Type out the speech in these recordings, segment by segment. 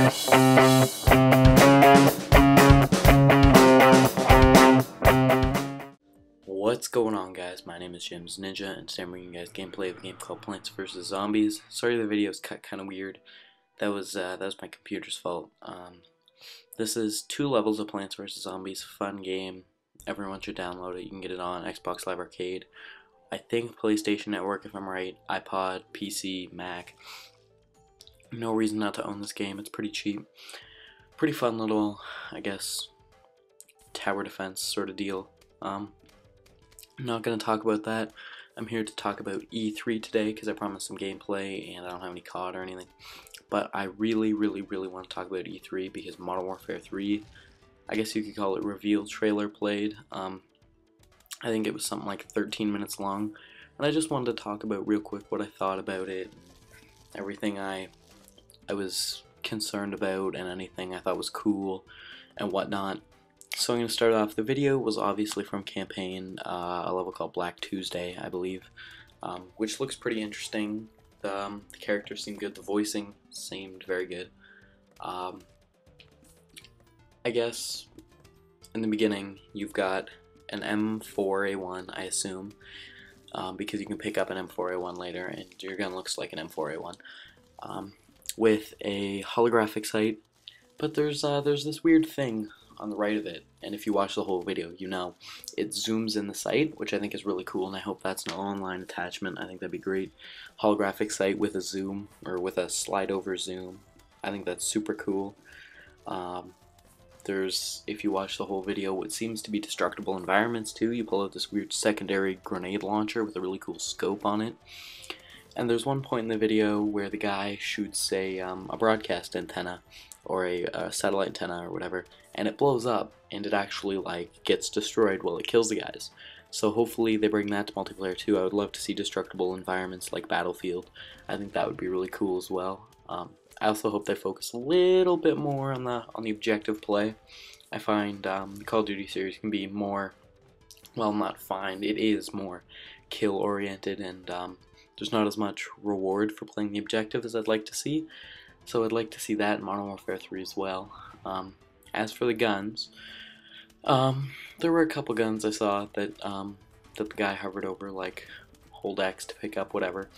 What's going on, guys? My name is James Ninja, and today I'm bringing you guys gameplay of a game called Plants vs. Zombies. Sorry the video is cut kind of weird. That was my computer's fault. This is 2 levels of Plants vs. Zombies. Fun game. Everyone should download it. You can get it on Xbox Live Arcade, I think PlayStation Network if I'm right, iPod, PC, Mac. No reason not to own this game. It's pretty cheap. Pretty fun little, I guess, tower defense sort of deal. I'm not going to talk about that. I'm here to talk about E3 today because I promised some gameplay and I don't have any COD or anything. But I really want to talk about E3 because Modern Warfare 3, I guess you could call it reveal trailer, played. I think it was something like 13 minutes long. And I just wanted to talk about real quick what I thought about it, everything I was concerned about, and anything I thought was cool and whatnot. So I'm going to start off. The video was obviously from campaign, a level called Black Tuesday, I believe, which looks pretty interesting. The characters seemed good, the voicing seemed very good. I guess in the beginning you've got an M4A1, I assume, because you can pick up an M4A1 later, and your gun looks like an M4A1, with a holographic sight. But there's this weird thing on the right of it, and if you watch the whole video, you know it zooms in the sight, which I think is really cool, and I hope that's an online attachment. I think that'd be great. Holographic sight with a zoom, or with a slide over zoom. I think that's super cool. There's, if you watch the whole video, what seems to be destructible environments too. You pull out this weird secondary grenade launcher with a really cool scope on it. And there's one point in the video where the guy shoots a broadcast antenna, or a satellite antenna or whatever, and it blows up, and it actually like gets destroyed while it kills the guys. So hopefully they bring that to multiplayer too. I would love to see destructible environments like Battlefield. I think that would be really cool as well. I also hope they focus a little bit more on the objective play. I find the Call of Duty series can be more, well, not find, it is more kill oriented, and there's not as much reward for playing the objective as I'd like to see. So I'd like to see that in Modern Warfare 3 as well. As for the guns, there were a couple guns I saw that that the guy hovered over, like hold X to pick up whatever.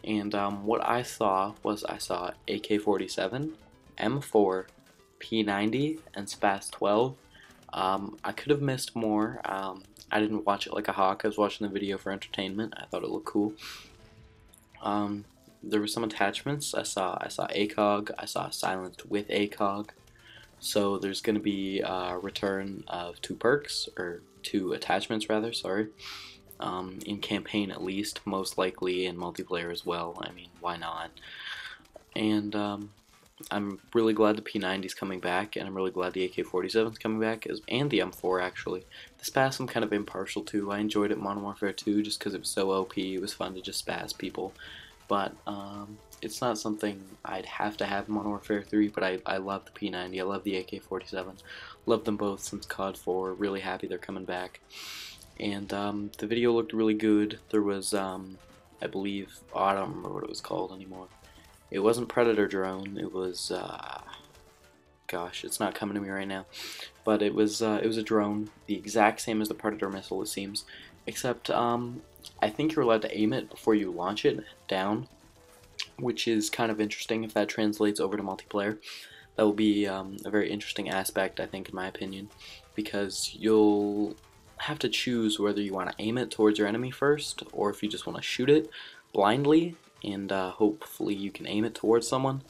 And what I saw was AK-47, M4, P90, and SPAS 12. I could have missed more. I didn't watch it like a hawk. I was watching the video for entertainment. I thought it looked cool. There were some attachments. I saw ACOG. I saw silenced with ACOG. So there's going to be a return of 2 perks, or 2 attachments rather, sorry. In campaign at least, most likely in multiplayer as well. I mean, why not? And I'm really glad the P90 is coming back, and I'm really glad the AK-47 is coming back, and the M4 actually. The SPAS I'm kind of impartial to. I enjoyed it in Modern Warfare 2 just because it was so OP. It was fun to just spaz people. But it's not something I'd have to have in Modern Warfare 3, but I love the P90, I love the AK-47, love them both since COD 4, really happy they're coming back. And the video looked really good. There was, I believe, I don't remember what it was called anymore. It wasn't Predator drone, it was, gosh, it's not coming to me right now. But it was a drone, the exact same as the Predator missile, it seems, except, I think you're allowed to aim it before you launch it down, which is kind of interesting if that translates over to multiplayer. That will be a very interesting aspect, I think, in my opinion, because you'll have to choose whether you want to aim it towards your enemy first, or if you just want to shoot it blindly, and hopefully you can aim it towards someone.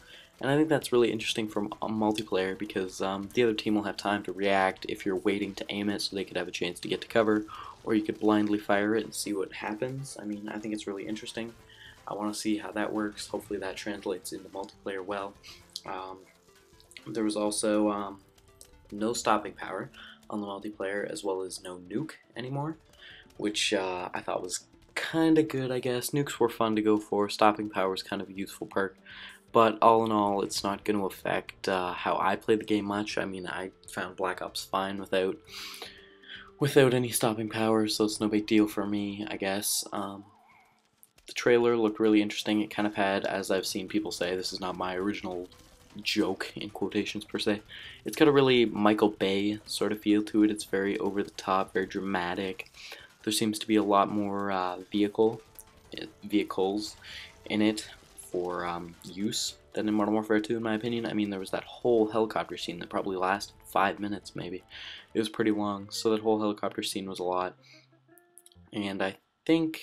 And I think that's really interesting for multiplayer, because the other team will have time to react if you're waiting to aim it so they could have a chance to get to cover, or you could blindly fire it and see what happens. I mean, I think it's really interesting. I want to see how that works. Hopefully that translates into multiplayer well. There was also no stopping power on the multiplayer, as well as no nuke anymore, which I thought was kind of good, I guess. Nukes were fun to go for. Stopping power is kind of a useful perk. But all in all, it's not going to affect how I play the game much. I mean, I found Black Ops fine without any stopping power, so it's no big deal for me, I guess. The trailer looked really interesting. It kind of had, as I've seen people say, this is not my original joke in quotations per se. It's got a really Michael Bay sort of feel to it. It's very over the top, very dramatic. There seems to be a lot more vehicles in it for use than in Modern Warfare 2, in my opinion. I mean, there was that whole helicopter scene that probably lasted 5 minutes, maybe. It was pretty long, so that whole helicopter scene was a lot. And I think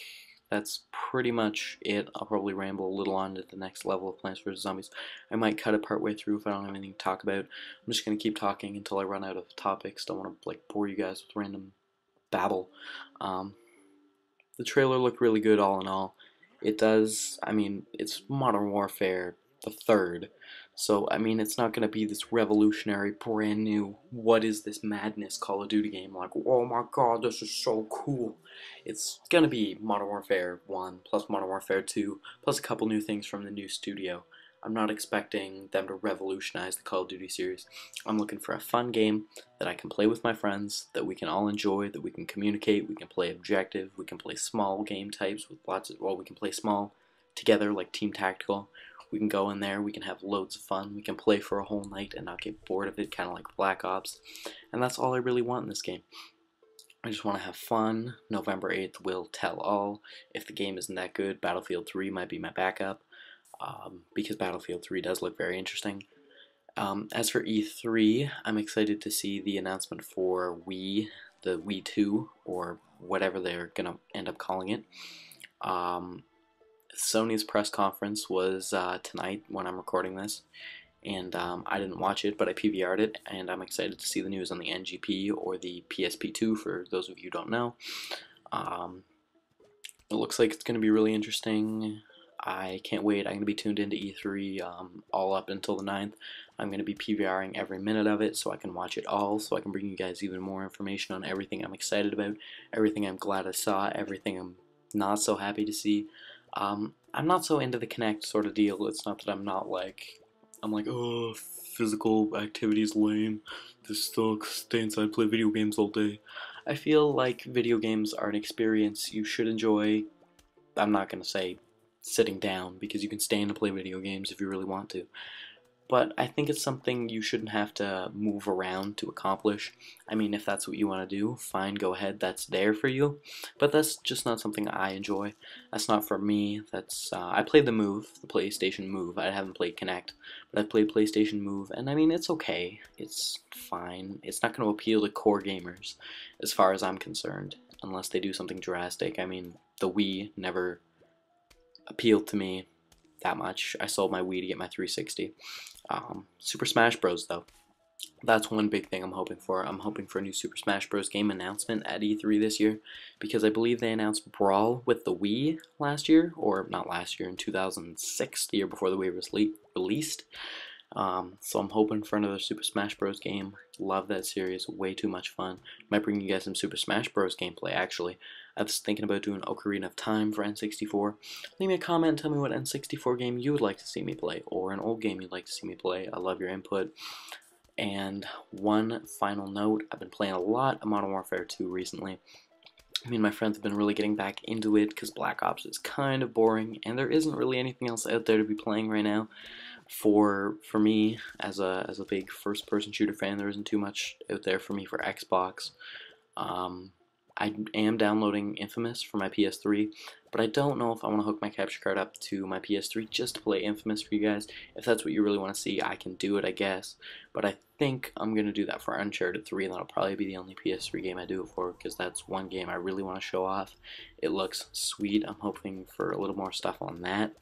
that's pretty much it. I'll probably ramble a little on to the next level of Plants vs. Zombies. I might cut it part way through if I don't have anything to talk about. I'm just going to keep talking until I run out of topics. Don't want to like bore you guys with random babble. The trailer looked really good all in all. It does, I mean, it's Modern Warfare the 3rd, so I mean, it's not going to be this revolutionary, brand new, what is this madness Call of Duty game, like, oh my god, this is so cool. It's going to be Modern Warfare 1, plus Modern Warfare 2, plus a couple new things from the new studio. I'm not expecting them to revolutionize the Call of Duty series. I'm looking for a fun game that I can play with my friends, that we can all enjoy, that we can communicate, we can play objective, we can play small game types with lots of, well, we can play small together like Team Tactical. We can go in there, we can have loads of fun, we can play for a whole night and not get bored of it, kind of like Black Ops. And that's all I really want in this game. I just want to have fun. November 8th will tell all. If the game isn't that good, Battlefield 3 might be my backup. Because Battlefield 3 does look very interesting. As for E3, I'm excited to see the announcement for Wii, the Wii 2, or whatever they're going to end up calling it. Sony's press conference was tonight when I'm recording this, and I didn't watch it, but I PVR'd it, and I'm excited to see the news on the NGP or the PSP2 for those of you who don't know. It looks like it's going to be really interesting. I can't wait. I'm going to be tuned into E3 all up until the 9th. I'm going to be PVRing every minute of it so I can watch it all, so I can bring you guys even more information on everything I'm excited about, everything I'm glad I saw, everything I'm not so happy to see. I'm not so into the Kinect sort of deal. It's not that I'm like, oh, physical activity's lame. This sucks. Stay inside, play video games all day. I feel like video games are an experience you should enjoy. I'm not going to say sitting down, because you can stand and play video games if you really want to. But I think it's something you shouldn't have to move around to accomplish. I mean, if that's what you want to do, fine, go ahead, that's there for you. But that's just not something I enjoy. That's not for me. That's I played the Move, the PlayStation Move. I haven't played Kinect, but I've played PlayStation Move, and I mean, it's okay. It's fine. It's not going to appeal to core gamers, as far as I'm concerned, unless they do something drastic. I mean, the Wii never appealed to me that much. I sold my Wii to get my 360. Super Smash Bros. Though, that's one big thing I'm hoping for. I'm hoping for a new Super Smash Bros. Game announcement at E3 this year, because I believe they announced Brawl with the Wii last year, or not last year, in 2006, the year before the Wii was released. So I'm hoping for another Super Smash Bros. Game. Love that series, way too much fun. Might bring you guys some Super Smash Bros. Gameplay, actually. I was thinking about doing Ocarina of Time for N64. Leave me a comment and tell me what N64 game you would like to see me play, or an old game you'd like to see me play. I love your input. And one final note, I've been playing a lot of Modern Warfare 2 recently. Me and my friends have been really getting back into it, because Black Ops is kind of boring, and there isn't really anything else out there to be playing right now. For me, as a big first-person shooter fan, there isn't too much out there for me for Xbox. I am downloading Infamous for my PS3, but I don't know if I want to hook my capture card up to my PS3 just to play Infamous for you guys. If that's what you really want to see, I can do it, I guess. But I think I'm going to do that for Uncharted 3, and that'll probably be the only PS3 game I do it for, because that's one game I really want to show off. It looks sweet. I'm hoping for a little more stuff on that.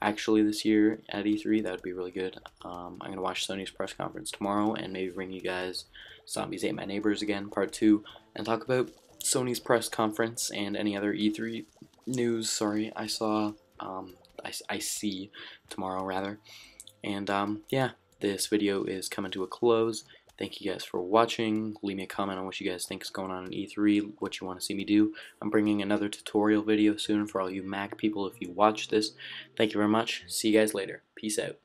Actually, this year at E3, that would be really good. I'm going to watch Sony's press conference tomorrow, and maybe bring you guys Zombies Ate My Neighbors again, part 2, and talk about Sony's press conference and any other E3 news, I see tomorrow, rather. And, yeah, this video is coming to a close. Thank you guys for watching. Leave me a comment on what you guys think is going on in E3, what you want to see me do. I'm bringing another tutorial video soon for all you Mac people if you watch this. Thank you very much. See you guys later. Peace out.